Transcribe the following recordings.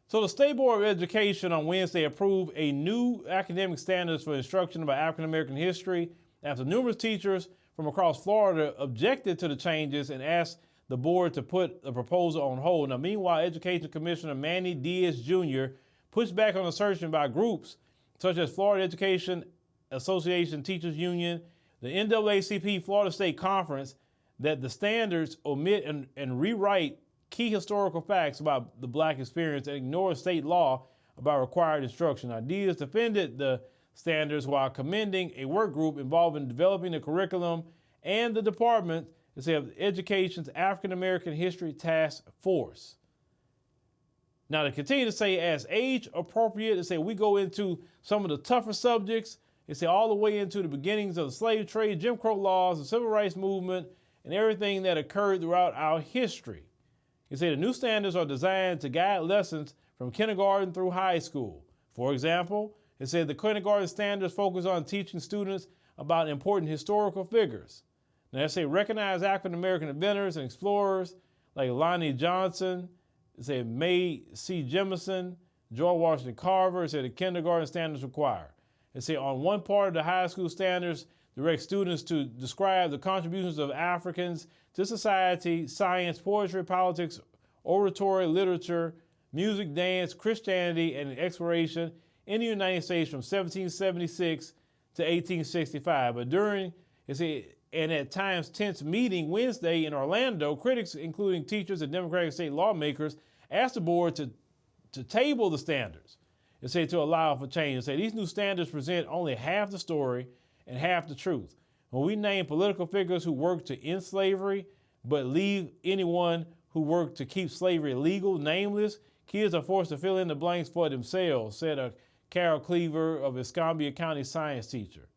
So the State Board of Education on Wednesday approved a new academic standards for instruction about African American history after numerous teachers from across Florida objected to the changes and asked the board to put the proposal on hold. Now, meanwhile, Education Commissioner Manny Diaz Jr. pushed back on assertion by groups such as Florida Education Association Teachers Union, the NAACP Florida State Conference, that the standards omit and rewrite key historical facts about the Black experience and ignore state law about required instruction. Now, Diaz defended the standards while commending a work group involved in developing the curriculum and the Department of Education's African American History Task Force. Now, they continue to say, as age appropriate, they say we go into some of the tougher subjects. They say all the way into the beginnings of the slave trade, Jim Crow laws, the civil rights movement, and everything that occurred throughout our history. They say the new standards are designed to guide lessons from kindergarten through high school. For example, it said the kindergarten standards focus on teaching students about important historical figures. Now, they say recognize African American inventors and explorers like Lonnie Johnson, they say May C. Jemison, George Washington Carver. It said the kindergarten standards require. They say on one part of the high school standards, direct students to describe the contributions of Africans to society, science, poetry, politics, oratory, literature, music, dance, Christianity, and exploration in the United States from 1776 to 1865. But during, and at times tense meeting Wednesday in Orlando, critics, including teachers and Democratic state lawmakers, asked the board to table the standards and say to allow for change. And say these new standards present only half the story and half the truth. When we name political figures who worked to end slavery, but leave anyone who worked to keep slavery legal nameless, kids are forced to fill in the blanks for themselves, said a Carol Cleaver, of Escambia County science teacher.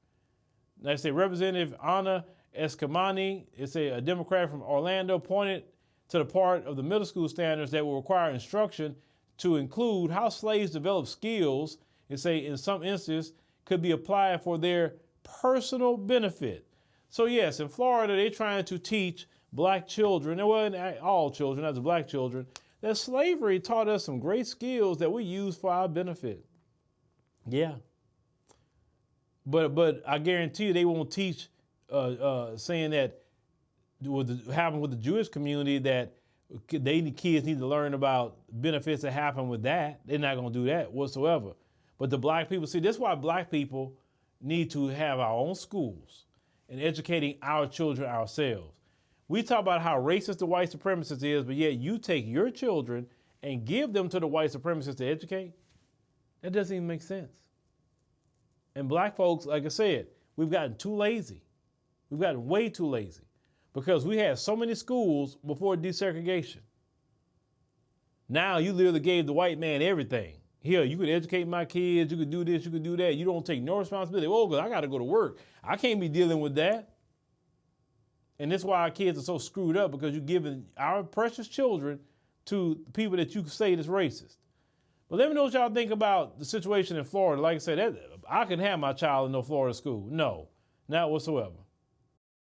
Now, they say Representative Anna Escamani, a Democrat from Orlando, pointed to the part of the middle school standards that will require instruction to include how slaves develop skills, in some instances could be applied for their personal benefit. So yes, in Florida, they're trying to teach Black children, well, not all children, not the Black children, that slavery taught us some great skills that we use for our benefit. Yeah. But I guarantee you they won't teach saying that what happened with the Jewish community, that kids need to learn about benefits that happen with that. They're not going to do that whatsoever. But the Black people, see, that's why Black people need to have our own schools and educating our children ourselves. We talk about how racist the white supremacist is, but yet you take your children and give them to the white supremacists to educate. That doesn't even make sense. And Black folks, like I said, we've gotten too lazy. We've gotten way too lazy because we had so many schools before desegregation. Now you literally gave the white man everything. Here, you could educate my kids, you could do this, you could do that. You don't take no responsibility. Oh, because I got to go to work. I can't be dealing with that. And that's why our kids are so screwed up, because you're giving our precious children to people that you say is racist. But let me know what y'all think about the situation in Florida. Like I said, I can have my child in no Florida school. No, not whatsoever.